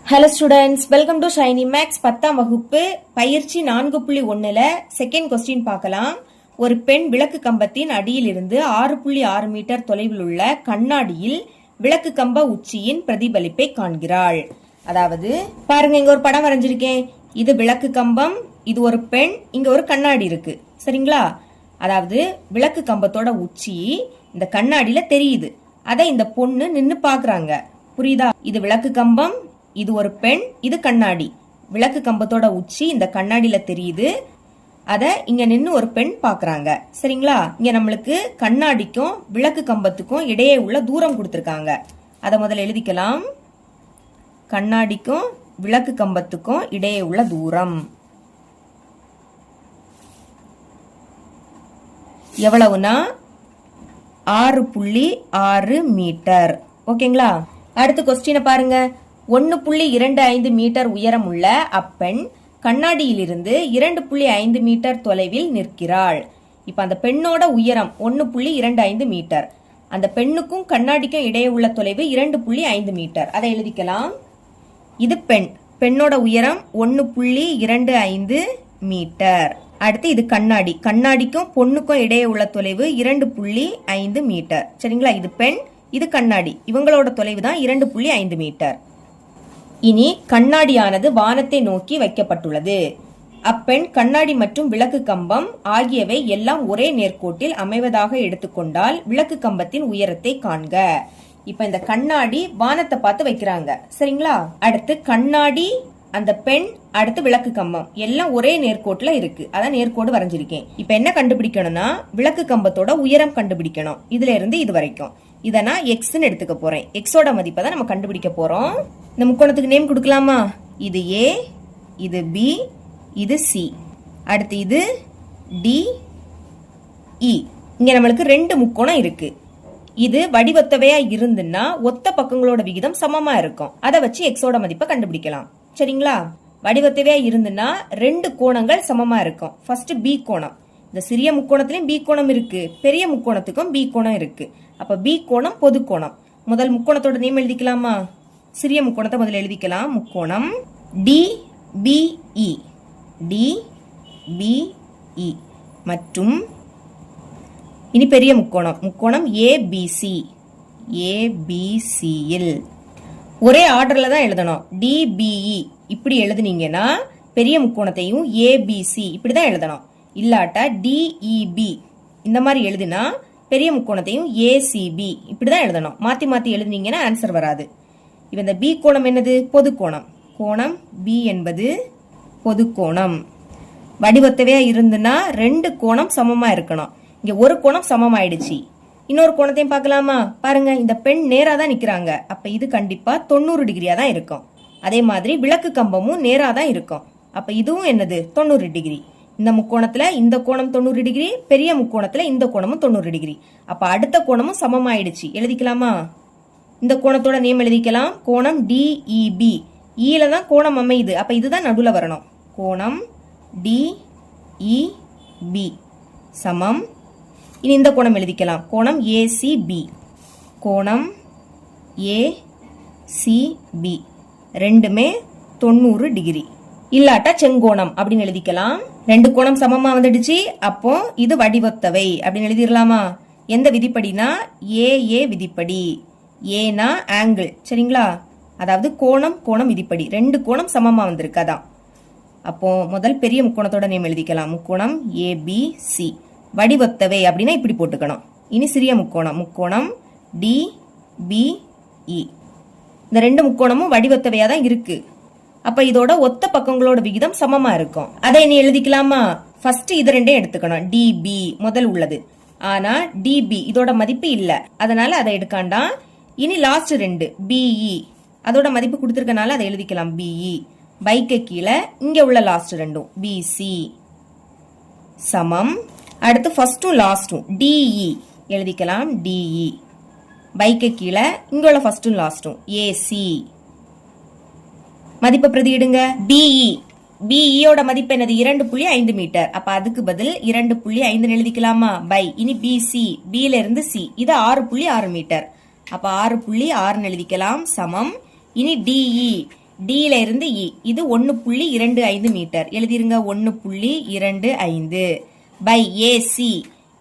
Hello students, welcome to Shiny Maths 10ஆம் வகுப்பு பயிற்சி 4.1ல செகண்ட் கொஸ்டின் பார்க்கலாம். ஒரு பெண் விளக்கு கம்பத்தின் அடியில் இருந்து 6.6 மீட்டர் தொலைவில் உள்ள கண்ணாடியில் விளக்கு கம்ப உச்சியின் பிரதிபலிப்பை காண்கிறாள். அதாவது பாருங்க, இங்க ஒரு படம் வரைஞ்சிருக்கேன். இது விளக்கு கம்பம், இது ஒரு பெண், இங்க ஒரு கண்ணாடி இருக்கு. சரிங்களா? அதாவது விளக்கு கம்பத்தோட உச்சி இந்த கண்ணாடியில தெரியுது. அதை இந்த பொண்ணு நின்னு பாக்குறாங்க. புரியுதா? இது விளக்கு கம்பம், இது ஒரு பெண், இது கண்ணாடி. விளக்கு கம்பத்தோட உச்சி இந்த கண்ணாடியில தெரியுது. அத இங்க நின்னு ஒரு பெண் பாக்குறாங்க. சரிங்களா? இங்க நம்மளுக்கு கண்ணாடிக்கும் விளக்கு கம்பத்துக்கும் இடையே உள்ள தூரம் கொடுத்திருக்காங்க. அத முதல்ல எழுதிக்கலாம். கண்ணாடிக்கும் விளக்கு கம்பத்துக்கும் இடையே உள்ள தூரம் எவ்வளவுனா 6.6 மீட்டர். ஓகேங்களா? அடுத்த கொஸ்டினை பாருங்க. 1.25 மீட்டர் உயரம் உள்ள அப்பெண் கண்ணாடியிலிருந்து 2.5 மீட்டர் தொலைவில் நிற்கிறாள். இப்ப அந்த பெண்ணோட உயரம் 1.25 மீட்டர். அந்த பெண்ணுக்கும் கண்ணாடிக்கும் இடையே உள்ள தொலைவு 2.5 மீட்டர். அதை எழுதிக்கலாம். இது பெண், பெண்ணோட உயரம் 1.25 மீட்டர். அடுத்து இது கண்ணாடி, கண்ணாடிக்கும் பொண்ணுக்கும் இடையே உள்ள தொலைவு 2.5 மீட்டர். சரிங்களா? இது பெண், இது கண்ணாடி, இவங்களோட தொலைவு தான் 2.5 மீட்டர். இனி கண்ணாடியானது வானத்தை நோக்கி வைக்கப்பட்டுள்ளது. அப்பெண் கண்ணாடி மற்றும் விளக்கு கம்பம் ஆகியவை எல்லாம் ஒரே நேர்கோட்டில் அமைவதாக எடுத்துக்கொண்டால் விளக்கு கம்பத்தின் உயரத்தை காண்க. இப்ப இந்த கண்ணாடி வானத்தை பார்த்து வைக்கிறாங்க. சரிங்களா? அடுத்து கண்ணாடி, அந்த பெண், அடுத்து விளக்கு கம்பம் எல்லாம் ஒரே நேர்கோட்டுல இருக்கு. அதான் நேர்கோடு வரைஞ்சிருக்கேன். இப்ப என்ன கண்டுபிடிக்கணும்னா விளக்கு கம்பத்தோட உயரம் கண்டுபிடிக்கணும். இதுல இருந்து இது வரைக்கும் இதை நான் எக்ஸ்ன்னு எடுத்துக்க போறேன். எக்ஸோட மதிப்பை தான் நம்ம கண்டுபிடிக்க போறோம். இந்த முக்கோணத்துக்கு நேம் கொடுக்கலாமா? இது ஏ, இது பி, இது சி, அடுத்து இது டி, இ. இங்க நம்மளுக்கு 2 முக்கோணம் இருக்கு. இது வடிவத்தவையா இருந்துன்னா ஒத்த பக்கங்களோட விகிதம் சமமா இருக்கும். அதை வச்சு எக்ஸோட மதிப்பை கண்டுபிடிக்கலாம். சரிங்களா? வடிவத்தவையா இருந்துன்னா 2 கோணங்கள் சமமா இருக்கும். ஃபர்ஸ்ட் பி கோணம். இந்த சிறிய முக்கோணத்திலும் பி கோணம் இருக்கு, பெரிய முக்கோணத்துக்கும் பி கோணம் இருக்கு. அப்ப பி கோணம் பொது கோணம். முதல் முக்கோணத்தோட நேம் எழுதிக்கலாமா? சிறிய முக்கோணத்தை முதல்ல எழுதிக்கலாம். முக்கோணம் DBE, DBE. மற்றும் இனி பெரிய முக்கோணம், முக்கோணம் ABC, ABC இல் ஒரே ஆர்டர்ல தான் எழுதணும். DBE இப்படி எழுதுனீங்கன்னா பெரிய முக்கோணத்தையும் ABC இப்படிதான் எழுதணும். இல்லாட்டா DEB இந்த மாதிரி எழுதினா பெரிய முக்கோணத்தையும் ACB இப்படிதான் எழுதணும். மாத்தி மாத்தி எழுதினீங்கன்னா ஆன்சர் வராது. இப்ப இந்த பி கோணம் என்னது? பொது கோணம். கோணம் பி என்பது பொது கோணம். வடிவத்தவையா இருந்துன்னா 2 கோணம் சமமா இருக்கணும். இங்க ஒரு கோணம் சமமாயிடுச்சு. இன்னொரு கோணத்தையும் பார்க்கலாமா? பாருங்க, இந்த பெண் நேரா தான் நிக்கிறாங்க. அப்ப இது கண்டிப்பா 90 டிகிரியா தான் இருக்கும். அதே மாதிரி விளக்கு கம்பமும் நேரா தான் இருக்கும். அப்ப இதுவும் என்னது? 90 டிகிரி. இந்த முக்கோணத்துல இந்த கோணம் 90 டிகிரி, பெரிய முக்கோணத்துல இந்த கோணமும் 90 டிகிரி. அப்ப அடுத்த கோணமும் சமமாயிடுச்சு. எழுதிக்கலாமா? இந்த கோணத்தோட நேம் எழுதிக்கலாம். கோணம் DEB. ஈல தான் கோணம் அமையுது. அப்ப இதுதான் நடுவுல வரணும். கோணம் DEB சமம். இனி இந்த கோணம் எழுதிக்கலாம். கோணம் ACB. கோணம் ACB ரெண்டுமே 90 டிகிரி. இல்லாட்டா செங்கோணம் அப்படின்னு எழுதிக்கலாம். 2 கோணம் சமமா வந்துடுச்சு. அப்போ இது வடிவத்தவை அப்படின்னு எழுதிடலாமா? எந்த விதிப்படினா ஏ விதிப்படி. ஏனா ஆங்கிள். சரிங்களா? அதாவது கோணம் கோணம் விதிப்படி 2 கோணம் சமமா வந்திருக்கு. அதான். அப்போ முதல் பெரிய முக்கோணத்தோட நேம் எழுதிக்கலாம். முக்கோணம் ABC. வடிவத்தவை அப்படின்னா இப்படி போட்டுக்கணும். இனி சிறிய முக்கோணம், முக்கோணம் DBE. இந்த 2 முக்கோணமும் வடிவத்தவையா தான் இருக்கு. அப்ப இதோட ஒத்த பக்கங்களோட விகிதம் சமமா இருக்கும். அதை நீ எழுதிக்கலாமா? ஃபர்ஸ்ட் இது 2 எடுத்துக்கணும். DB முதல் உள்ளது. ஆனா DB இதோட மதிப்பு இல்ல, அதனால அதை எடுக்காண்டா. இனி லாஸ்ட் 2 BE அதோட மதிப்பு கொடுத்திருக்கனால அதை எழுதிக்கலாம். BE. பைக்கு கீழே இங்க உள்ள லாஸ்ட் 2 BC சமம். அடுத்து ஃபர்ஸ்டும் லாஸ்டும் DE எழுதிக்கலாம். DE. பைக்கு கீழே இங்க உள்ள ஃபர்ஸ்டும் லாஸ்டும் AC. மதிப்பை பிரதியிடுங்க. BE மதிப்பு என்னது? 2.5 மீட்டர். அப்ப அதுக்கு பதில் 2.5 எழுதிக்கலாமா? பை இனி BC, B ல இருந்து C, இது 6.6 மீட்டர். அப்ப 6.6 எழுதிக்கலாம். சமம். இனி DE டில இருந்து இ இது 1.25 மீட்டர் எழுதிருங்க 1.25 பை ஏசி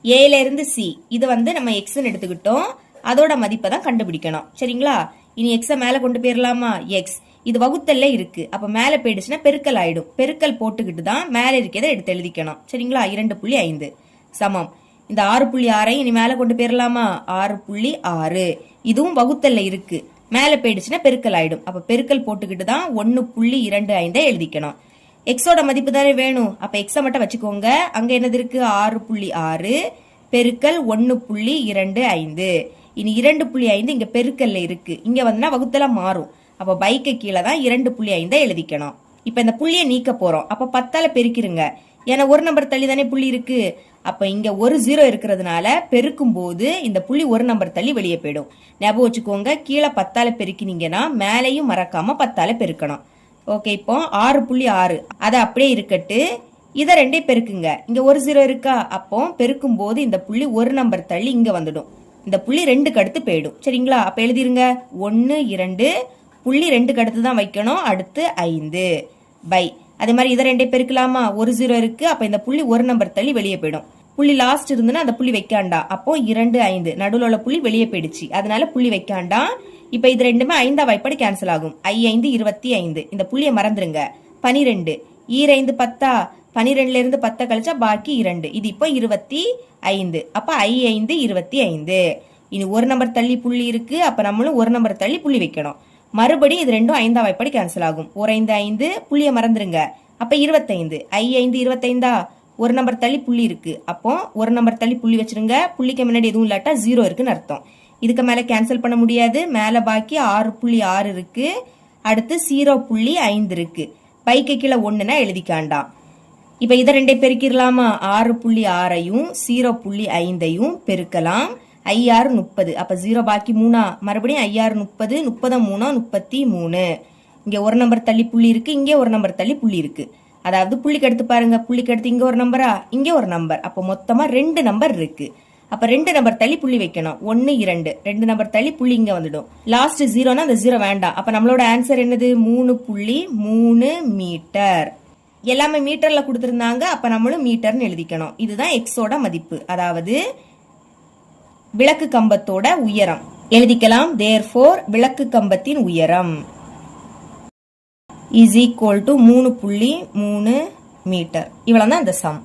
ஏல இருந்து சி இது வந்து நம்ம எக்ஸ்ன்னு எடுத்துக்கிட்டோம் அதோட மதிப்பை தான் கண்டுபிடிக்கணும் சரிங்களா இனி எக்ஸ மேல கொண்டு போயிடலாமா எக்ஸ் இது வகுத்தல்ல இருக்கு அப்ப மேல போயிடுச்சுன்னா பெருக்கல் ஆயிடும் பெருக்கல் போட்டுக்கிட்டு தான் மேல இருக்கிறத எடுத்து எழுதிக்கணும் சரிங்களா 2.5 சமம் இந்த 6.6 இனி மேல கொண்டு போயிடலாமா 6.6 இதுவும் வகுத்தல்ல இருக்கு மேல போயிடுச்சுன்னா பெருக்கல் ஆயிடும் அப்ப பெருக்கல் போட்டுக்கிட்டு தான் 1.25 எழுதிக்கணும் எக்ஸோட மதிப்பு தானே வேணும் அப்ப எக்ஸ மட்டும் வச்சுக்கோங்க அங்க என்னது இருக்கு 6.6 பெருக்கல் 1.25 இனி 2.5 இங்க பெருக்கல்ல இருக்கு இங்க வந்துனா வகுத்தல மாறும் அப்ப பைக்கு கீழே தான் 2.5 எழுதிக்கணும் இப்ப இந்த புள்ளியை நீக்க போறோம் அப்ப 10ஆல பெருக்கிருங்க ஏன்னா ஒரு நம்பர் தள்ளி தானே புள்ளி இருக்கு அப்ப இங்க ஒரு 0 இருக்கிறதுனால பெருக்கும் போது இந்த புள்ளி ஒரு நம்பர் தள்ளி வெளியே போயிடும் ஞாபகம் வச்சுக்கோங்க கீழே 10ஆல பெருக்கினீங்கன்னா மேலையும் மறக்காம 10ஆல பெருக்கணும் ஓகே இப்போ 6.6 அதை அப்படியே இருக்கட்டு இதை ரெண்டையும் பெருக்குங்க இங்க ஒரு 0 இருக்கா அப்போ பெருக்கும் போது இந்த புள்ளி ஒரு நம்பர் தள்ளி இங்க வந்துடும் இந்த புள்ளி 2க்கு அடுத்து போயிடும் சரிங்களா அப்ப எழுதிருங்க 1 2 புள்ளி 2க்கு அடுத்து தான் வைக்கணும் அடுத்து 5 பை அதே மாதிரி இதை ரெண்டே பெருக்கலாமா ஒரு 0 இருக்கு அப்ப இந்த புள்ளி ஒரு நம்பர் தள்ளி வெளியே போயிடும் புள்ளி லாஸ்ட் இருந்துன்னா அந்த புள்ளி வைக்காண்டா அப்போ 2 5 நடுவில் உள்ள புள்ளி வெளியே போயிடுச்சு அதனால புள்ளி வைக்காண்டா இப்ப இது ரெண்டுமே 5ஆம் வாய்ப்பாடு கேன்சல் ஆகும் 5 25 இந்த புள்ளியை மறந்துருங்க 12 5 10 12ல இருந்து 10 கழிச்சா பாக்கி 2 இது இப்போ 25 அப்ப 5 25 இனி ஒரு நம்பர் தள்ளி புள்ளி இருக்கு அப்ப நம்மளும் ஒரு நம்பர் தள்ளி புள்ளி வைக்கணும் மறுபடியும் இது ரெண்டும் 5ஆம் வாய்ப்பாடு கேன்சல் ஆகும் ஒரு 5 புள்ளியை மறந்துருங்க அப்ப 25 5 25 ஒரு நம்பர் தள்ளி புள்ளி இருக்கு அப்போ ஒரு நம்பர் தள்ளி புள்ளி வச்சிருங்க புள்ளிக்கு முன்னாடி எதுவும் இல்லாட்டா 0 இருக்குன்னு அர்த்தம் இதுக்கு மேல கேன்சல் பண்ண முடியாது மேல பாக்கி 6.6 இருக்கு அடுத்து 0.5 இருக்கு பைக்கு கீழே 1னா எழுதிக்காண்டாம் இப்ப இதை ரெண்டே பெருக்கிடலாமா 6.6ஐயும் 0.5ஐயும் பெருக்கலாம் 5 30 அப்ப 0 பாக்கி 3 மறுபடியும் 5 30 30 3 33 இங்க ஒரு நம்பர் தள்ளி புள்ளி இருக்கு இங்க ஒரு நம்பர் தள்ளி புள்ளி இருக்கு அதாவது புள்ளிக்கு எடுத்து பாருங்க புள்ளிக்கு எடுத்து இங்க ஒரு நம்பரா இங்க ஒரு நம்பர் அப்ப மொத்தமா 2 நம்பர் இருக்கு அப்ப 2 நம்பர் தள்ளி புள்ளி வைக்கணும் 1 2 2 நம்பர் தள்ளி புள்ளி இங்க வந்துடும் லாஸ்ட் 0னா அந்த 0 வேண்டாம் அப்ப நம்மளோட ஆன்சர் என்னது 3.3 மீட்டர் எல்லாமே மீட்டர்ல கொடுத்திருந்தாங்க அப்ப நம்மளும் மீட்டர்னு எழுதிக்கணும் இதுதான் எக்ஸோட மதிப்பு அதாவது விளக்கு கம்பத்தோட உயரம் எழுதிக்கலாம் therefore விளக்கு கம்பத்தின் உயரம் is equal to 3.3 மீட்டர் இவ்வளவுதான் இந்த சம்